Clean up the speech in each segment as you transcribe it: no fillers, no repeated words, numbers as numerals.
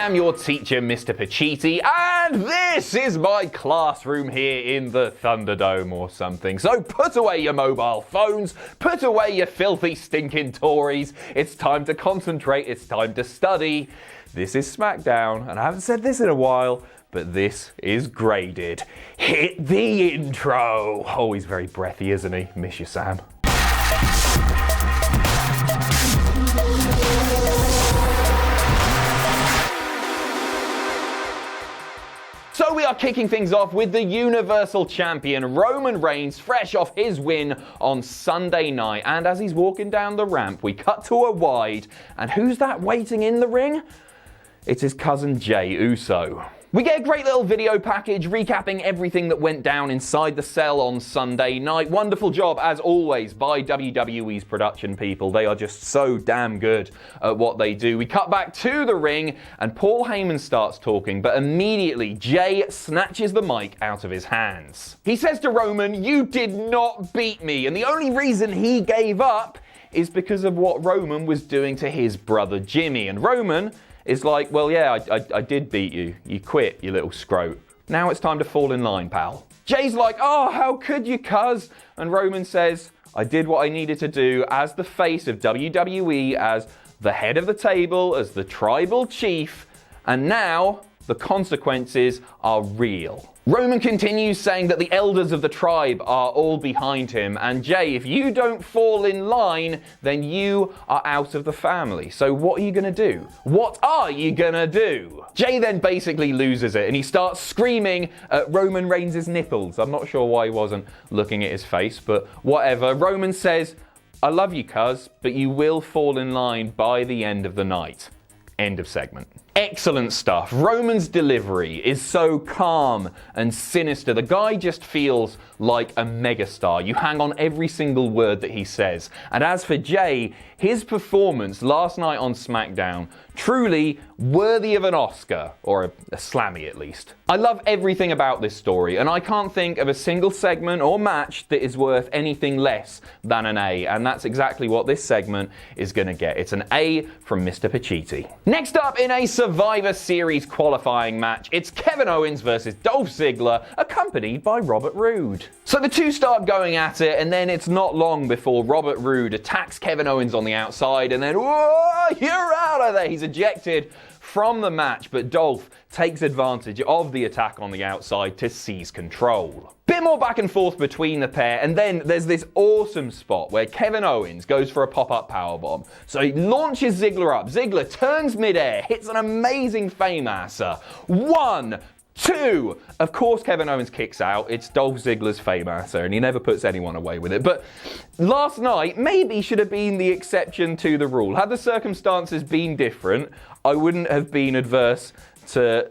am your teacher, Mr. Pacitti, and this is my classroom here in the Thunderdome or something. So put away your mobile phones, put away your filthy, stinking Tories. It's time to concentrate, it's time to study. This is SmackDown, and I haven't said this in a while, but this is graded. Hit the intro. Oh, he's very breathy, isn't he? Miss you, Sam. So we are kicking things off with the Universal Champion Roman Reigns, fresh off his win on Sunday night. And as he's walking down the ramp, we cut to a wide. And who's that waiting in the ring? It's his cousin Jey Uso. We get a great little video package recapping everything that went down inside the cell on Sunday night. Wonderful job, as always, by WWE's production people. They are just so damn good at what they do. We cut back to the ring, and Paul Heyman starts talking, but immediately Jey snatches the mic out of his hands. He says to Roman, "You did not beat me," and the only reason he gave up is because of what Roman was doing to his brother Jimmy. And Roman is like, "Well, yeah, I did beat you. You quit, you little scrote. Now it's time to fall in line, pal." Jay's like, "Oh, how could you, cuz?" And Roman says, "I did what I needed to do as the face of WWE, as the head of the table, as the tribal chief, and now the consequences are real." Roman continues saying that the elders of the tribe are all behind him, and Jey, if you don't fall in line, then you are out of the family. So what are you gonna do? What are you gonna do? Jey then basically loses it, and he starts screaming at Roman Reigns' nipples. I'm not sure why he wasn't looking at his face, but whatever. Roman says, "I love you, cuz, but you will fall in line by the end of the night." End of segment. Excellent stuff. Roman's delivery is so calm and sinister. The guy just feels like a megastar. You hang on every single word that he says. And as for Jey, his performance last night on SmackDown, truly worthy of an Oscar, or a Slammy at least. I love everything about this story, and I can't think of a single segment or match that is worth anything less than an A, and that's exactly what this segment is going to get. It's an A from Mr. Pacitti. Next up in a Survivor Series qualifying match, it's Kevin Owens versus Dolph Ziggler, accompanied by Robert Roode. So the two start going at it, and then it's not long before Robert Roode attacks Kevin Owens on the outside, and then, whoa, you're out of there! He's ejected from the match, but Dolph takes advantage of the attack on the outside to seize control. Bit more back and forth between the pair, and then there's this awesome spot where Kevin Owens goes for a pop-up powerbomb. So he launches Ziggler up. Ziggler turns midair, hits an amazing Fameasser. 1, 2. Of course, Kevin Owens kicks out. It's Dolph Ziggler's Fameasser, and he never puts anyone away with it. But last night maybe should have been the exception to the rule. Had the circumstances been different, I wouldn't have been adverse to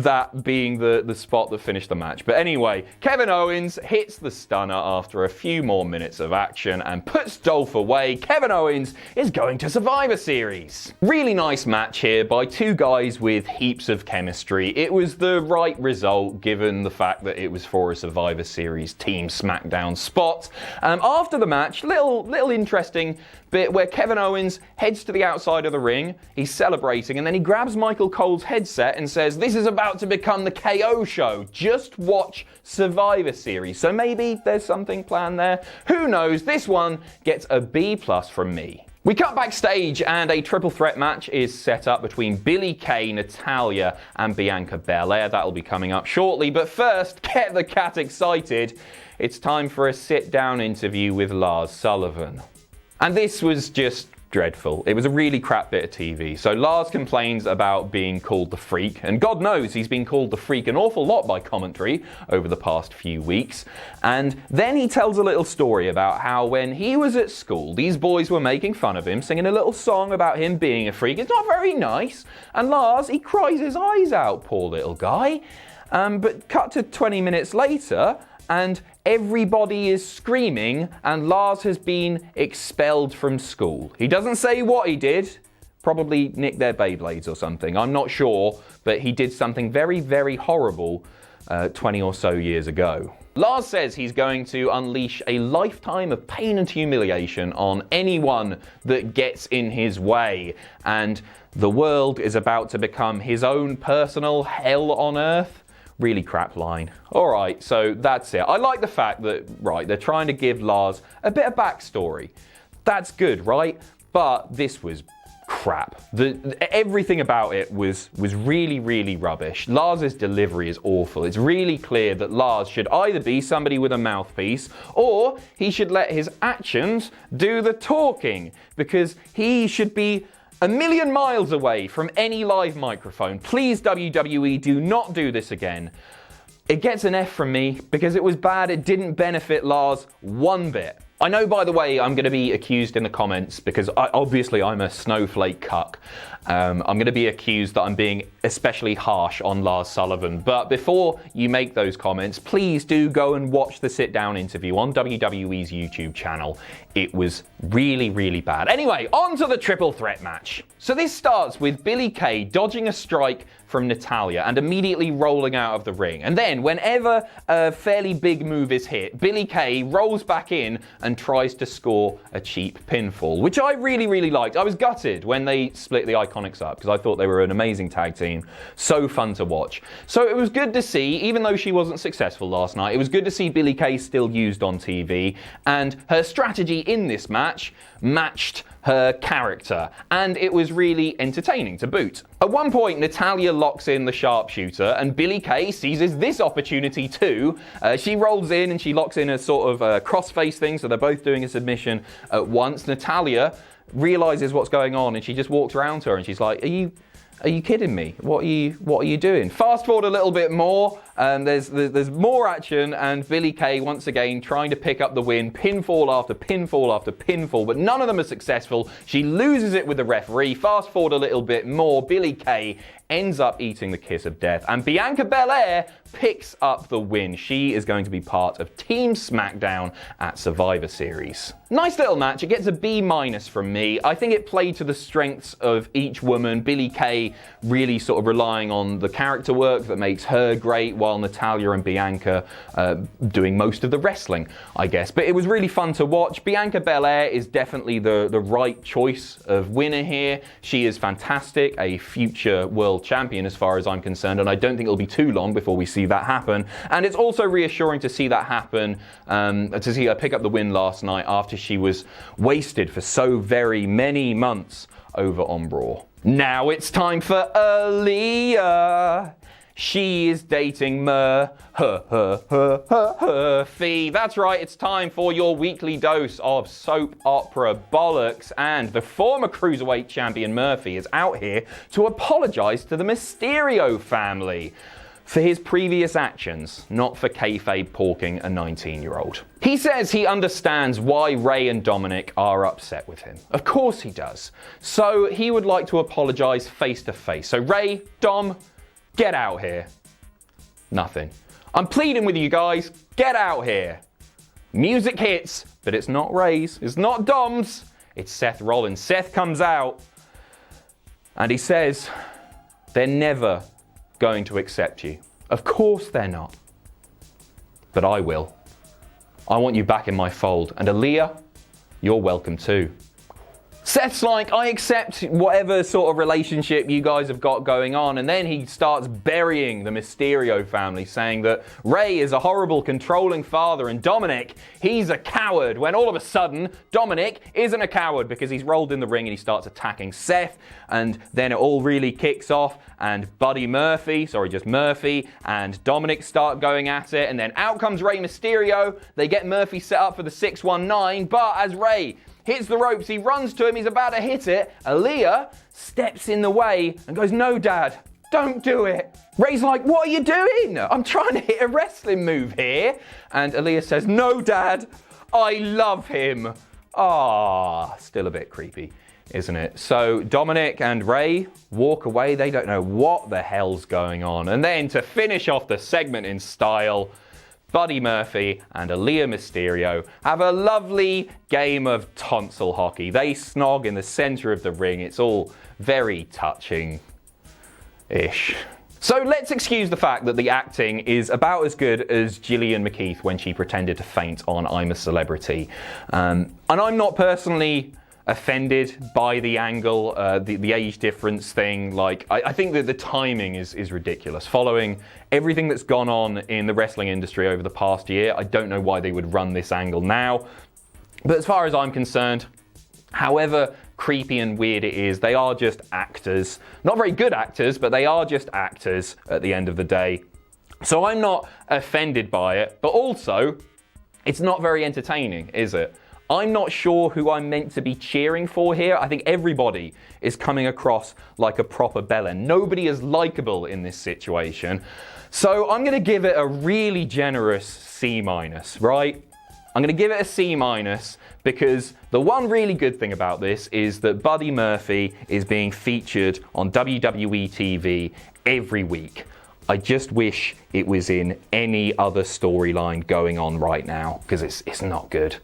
that being the spot that finished the match. But anyway, Kevin Owens hits the stunner after a few more minutes of action and puts Dolph away. Kevin Owens is going to Survivor Series. Really nice match here by two guys with heaps of chemistry. It was the right result given the fact that it was for a Survivor Series Team SmackDown spot. After the match, little interesting bit where Kevin Owens heads to the outside of the ring. He's celebrating, and then he grabs Michael Cole's headset and says, "This is about to become the KO show. Just watch Survivor Series." So maybe there's something planned there. Who knows? This one gets a B+ from me. We cut backstage, and a triple threat match is set up between Billie Kay, Natalya, and Bianca Belair. That'll be coming up shortly. But first, get the cat excited. It's time for a sit-down interview with Lars Sullivan. And this was just dreadful. It was a really crap bit of TV. So Lars complains about being called the Freak, and God knows he's been called the Freak an awful lot by commentary over the past few weeks. And then he tells a little story about how when he was at school, these boys were making fun of him, singing a little song about him being a freak. It's not very nice. And Lars, he cries his eyes out, poor little guy. But cut to 20 minutes later, and everybody is screaming, and Lars has been expelled from school. He doesn't say what he did. Probably nicked their Beyblades or something. I'm not sure, but he did something very, very horrible 20 or so years ago. Lars says he's going to unleash a lifetime of pain and humiliation on anyone that gets in his way. And the world is about to become his own personal hell on earth. Really crap line. Alright, so that's it. I like the fact that, right, they're trying to give Lars a bit of backstory. That's good, right? But this was crap. Everything about it was really, really rubbish. Lars's delivery is awful. It's really clear that Lars should either be somebody with a mouthpiece or he should let his actions do the talking, because he should be a million miles away from any live microphone. Please, WWE, do not do this again. It gets an F from me because it was bad. It didn't benefit Lars one bit. I know, by the way, I'm going to be accused in the comments because obviously I'm a snowflake cuck. I'm going to be accused that I'm being especially harsh on Lars Sullivan. But before you make those comments, please do go and watch the sit-down interview on WWE's YouTube channel. It was really, really bad. Anyway, on to the triple threat match. So this starts with Billie Kay dodging a strike from Natalya and immediately rolling out of the ring. And then, whenever a fairly big move is hit, Billie Kay rolls back in and tries to score a cheap pinfall, which I really, really liked. I was gutted when they split the Iconics up because I thought they were an amazing tag team. So fun to watch. So it was good to see, even though she wasn't successful last night, it was good to see Billie Kay still used on TV, and her strategy in this match matched her character, and it was really entertaining to boot. At one point, Natalya locks in the sharpshooter, and Billie Kay seizes this opportunity too. She rolls in and she locks in a sort of crossface thing, so they're both doing a submission at once. Natalya realizes what's going on, and she just walks around to her, and she's like, Are you kidding me? What are you doing? Fast forward a little bit more, there's more action, and Billie Kay once again trying to pick up the win, pinfall after pinfall after pinfall, but none of them are successful. She loses it with the referee. Fast forward a little bit more, Billie Kay ends up eating the kiss of death, and Bianca Belair picks up the win. She is going to be part of Team SmackDown at Survivor Series. Nice little match. It gets a B- from me. I think it played to the strengths of each woman. Billie Kay really sort of relying on the character work that makes her great, while Natalya and Bianca doing most of the wrestling, I guess. But it was really fun to watch. Bianca Belair is definitely the right choice of winner here. She is fantastic, a future world champion as far as I'm concerned, and I don't think it'll be too long before we see that happen. And it's also reassuring to see that happen, to see her pick up the win last night after she was wasted for so very many months over on Raw. Now it's time for Aaliyah. She is dating Murphy. That's right, it's time for your weekly dose of soap opera bollocks. And the former Cruiserweight champion Murphy is out here to apologise to the Mysterio family for his previous actions, not for kayfabe porking a 19-year-old. He says he understands why Ray and Dominic are upset with him. Of course he does. So he would like to apologise face to face. So Ray, Dom, get out here. Nothing. I'm pleading with you guys, get out here. Music hits, but it's not Ray's, it's not Dom's, it's Seth Rollins. Seth comes out and he says, they're never going to accept you. Of course they're not. But I will. I want you back in my fold. And Aaliyah, you're welcome too. Seth's like, I accept whatever sort of relationship you guys have got going on, and then he starts burying the Mysterio family, saying that Ray is a horrible, controlling father, and Dominic, he's a coward, when all of a sudden, Dominic isn't a coward because he's rolled in the ring and he starts attacking Seth, and then it all really kicks off, and Murphy and Dominic start going at it, and then out comes Rey Mysterio. They get Murphy set up for the 619, but as Ray hits the ropes, he runs to him, he's about to hit it. Aaliyah steps in the way and goes, no, Dad, don't do it. Ray's like, what are you doing? I'm trying to hit a wrestling move here. And Aaliyah says, no, Dad, I love him. Still a bit creepy, isn't it? So Dominic and Ray walk away. They don't know what the hell's going on. And then to finish off the segment in style, Buddy Murphy and Aaliyah Mysterio have a lovely game of tonsil hockey. They snog in the center of the ring. It's all very touching-ish. So let's excuse the fact that the acting is about as good as Gillian McKeith when she pretended to faint on I'm a Celebrity. And I'm not personally offended by the angle, the age difference thing. Like, I think that the timing is ridiculous. Following everything that's gone on in the wrestling industry over the past year, I don't know why they would run this angle now. But as far as I'm concerned, however creepy and weird it is, they are just actors. Not very good actors, but they are just actors at the end of the day. So I'm not offended by it, but also, it's not very entertaining, is it? I'm not sure who I'm meant to be cheering for here. I think everybody is coming across like a proper bellend. Nobody is likable in this situation. So I'm going to give it a really generous C-, right? I'm going to give it a C- because the one really good thing about this is that Buddy Murphy is being featured on WWE TV every week. I just wish it was in any other storyline going on right now, because it's not good.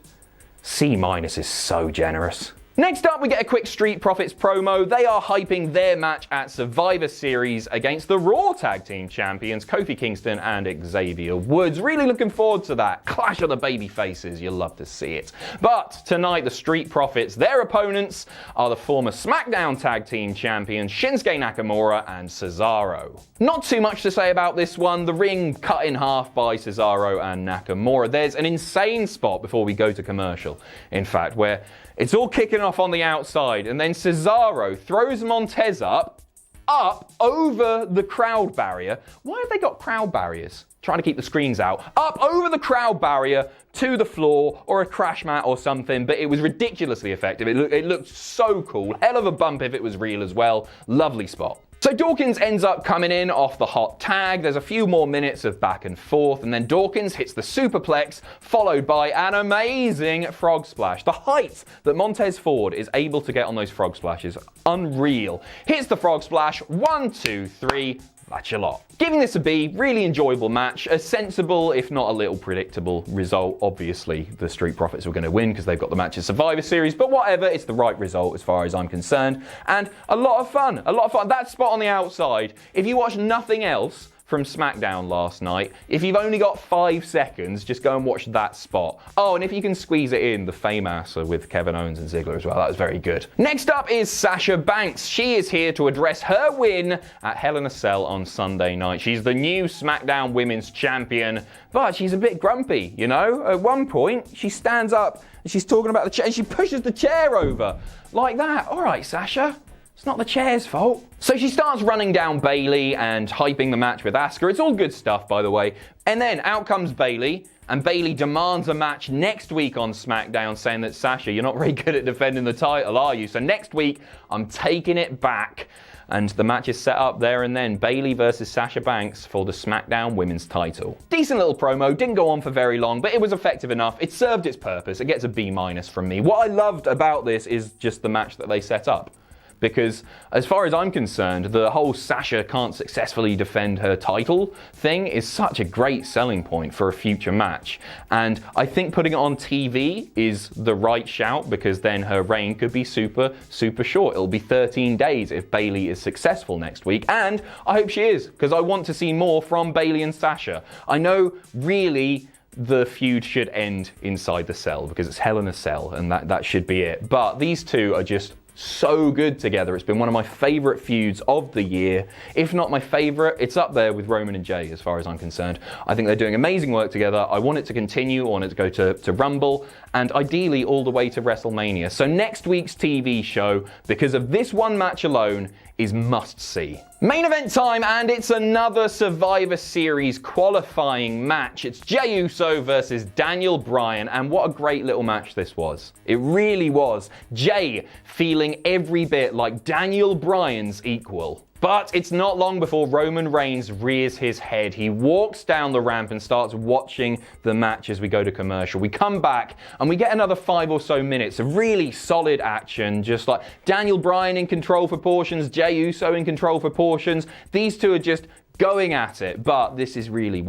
C- is so generous. Next up, we get a quick Street Profits promo. They are hyping their match at Survivor Series against the Raw Tag Team Champions, Kofi Kingston and Xavier Woods. Really looking forward to that. Clash of the baby faces. You'll love to see it. But tonight, the Street Profits, their opponents are the former SmackDown Tag Team Champions, Shinsuke Nakamura and Cesaro. Not too much to say about this one. The ring cut in half by Cesaro and Nakamura. There's an insane spot before we go to commercial, in fact, where it's all kicking off on the outside, and then Cesaro throws Montez up over the crowd barrier. Why have they got crowd barriers? Trying to keep the screens out. Up over the crowd barrier to the floor or a crash mat or something, but it was ridiculously effective. It looked so cool. Hell of a bump if it was real as well. Lovely spot. So Dawkins ends up coming in off the hot tag. There's a few more minutes of back and forth, and then Dawkins hits the superplex, followed by an amazing frog splash. The height that Montez Ford is able to get on those frog splashes, unreal. Hits the frog splash, 1, 2, 3. That's your lot. Giving this a B, really enjoyable match. A sensible, if not a little predictable result. Obviously, the Street Profits were going to win because they've got the match at Survivor Series, but whatever, it's the right result as far as I'm concerned. And a lot of fun, That spot on the outside, if you watch nothing else from SmackDown last night, if you've only got 5 seconds, just go and watch that spot. Oh, and if you can squeeze it in, the Fame-Asser with Kevin Owens and Ziggler as well, that was very good. Next up is Sasha Banks. She is here to address her win at Hell in a Cell on Sunday night. She's the new SmackDown Women's Champion, but she's a bit grumpy, you know? At one point, she stands up and she's talking about the chair and she pushes the chair over like that. All right, Sasha. It's not the chair's fault. So she starts running down Bayley and hyping the match with Asuka. It's all good stuff, by the way. And then out comes Bayley, and Bayley demands a match next week on SmackDown, saying that, Sasha, you're not very good at defending the title, are you? So next week, I'm taking it back. And the match is set up there and then. Bayley versus Sasha Banks for the SmackDown Women's title. Decent little promo, didn't go on for very long, but it was effective enough. It served its purpose. It gets a B- from me. What I loved about this is just the match that they set up. Because as far as I'm concerned, the whole Sasha can't successfully defend her title thing is such a great selling point for a future match. And I think putting it on TV is the right shout, because then her reign could be super, super short. It'll be 13 days if Bayley is successful next week. And I hope she is, because I want to see more from Bayley and Sasha. I know really the feud should end inside the cell, because it's Hell in a Cell, and that should be it. But these two are just so good together. It's been one of my favourite feuds of the year. If not my favourite, it's up there with Roman and Jey as far as I'm concerned. I think they're doing amazing work together. I want it to continue. I want it to go to Rumble, and ideally all the way to WrestleMania. So next week's TV show, because of this one match alone, is must-see. Main event time, and it's another Survivor Series qualifying match. It's Jey Uso versus Daniel Bryan, and what a great little match this was. It really was. Jey feeling every bit like Daniel Bryan's equal. But it's not long before Roman Reigns rears his head. He walks down the ramp and starts watching the match as we go to commercial. We come back and we get another 5 or so minutes of really solid action, just like Daniel Bryan in control for portions, Jey Uso in control for portions. These two are just going at it, but this is really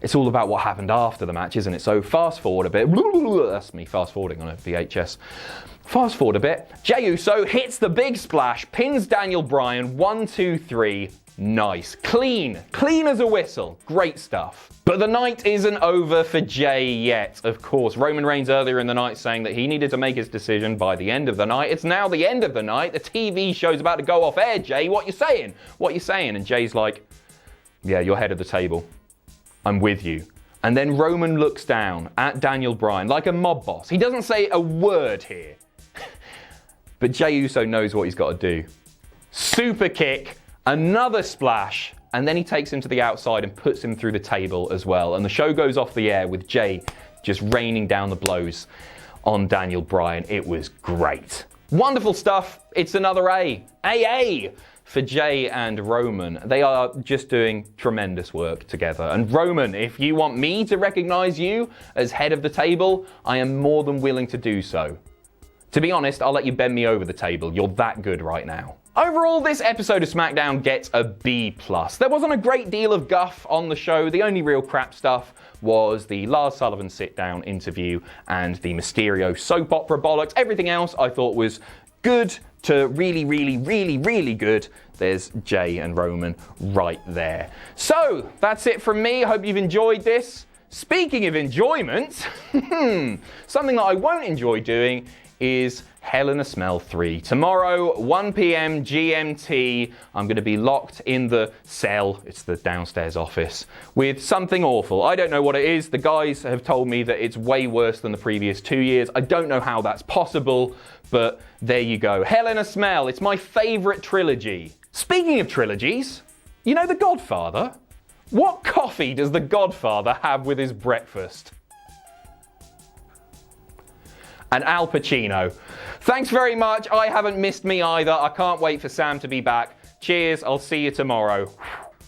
it's all about what happened after the match, isn't it? So fast forward a bit. That's me fast forwarding on a VHS. Fast forward a bit. Jey Uso hits the big splash, pins Daniel Bryan, 1, 2, 3. Nice. Clean as a whistle. Great stuff. But the night isn't over for Jey yet, of course. Roman Reigns earlier in the night saying that he needed to make his decision by the end of the night. It's now the end of the night. The TV show's about to go off air, Jey. What you saying? What you saying? And Jey's like, yeah, you're head of the table. I'm with you. And then Roman looks down at Daniel Bryan like a mob boss. He doesn't say a word here. But Jey Uso knows what he's got to do. Super kick, another splash, and then he takes him to the outside and puts him through the table as well. And the show goes off the air with Jey just raining down the blows on Daniel Bryan. It was great. Wonderful stuff. It's another A. AA for Jey and Roman. They are just doing tremendous work together. And Roman, if you want me to recognize you as head of the table, I am more than willing to do so. To be honest, I'll let you bend me over the table. You're that good right now. Overall, this episode of SmackDown gets a B+. There wasn't a great deal of guff on the show. The only real crap stuff was the Lars Sullivan sit-down interview and the Mysterio soap opera bollocks. Everything else I thought was good to really, really, really, really good. There's Jey and Roman right there. So, that's it from me. I hope you've enjoyed this. Speaking of enjoyment, something that I won't enjoy doing is Hell in a Smell 3. Tomorrow, 1 p.m. GMT, I'm going to be locked in the cell, it's the downstairs office, with something awful. I don't know what it is. The guys have told me that it's way worse than the previous 2 years. I don't know how that's possible, but there you go. Hell in a Smell, it's my favourite trilogy. Speaking of trilogies, you know The Godfather? What coffee does The Godfather have with his breakfast? And Al Pacino. Thanks very much. I haven't missed me either. I can't wait for Sam to be back. Cheers. I'll see you tomorrow.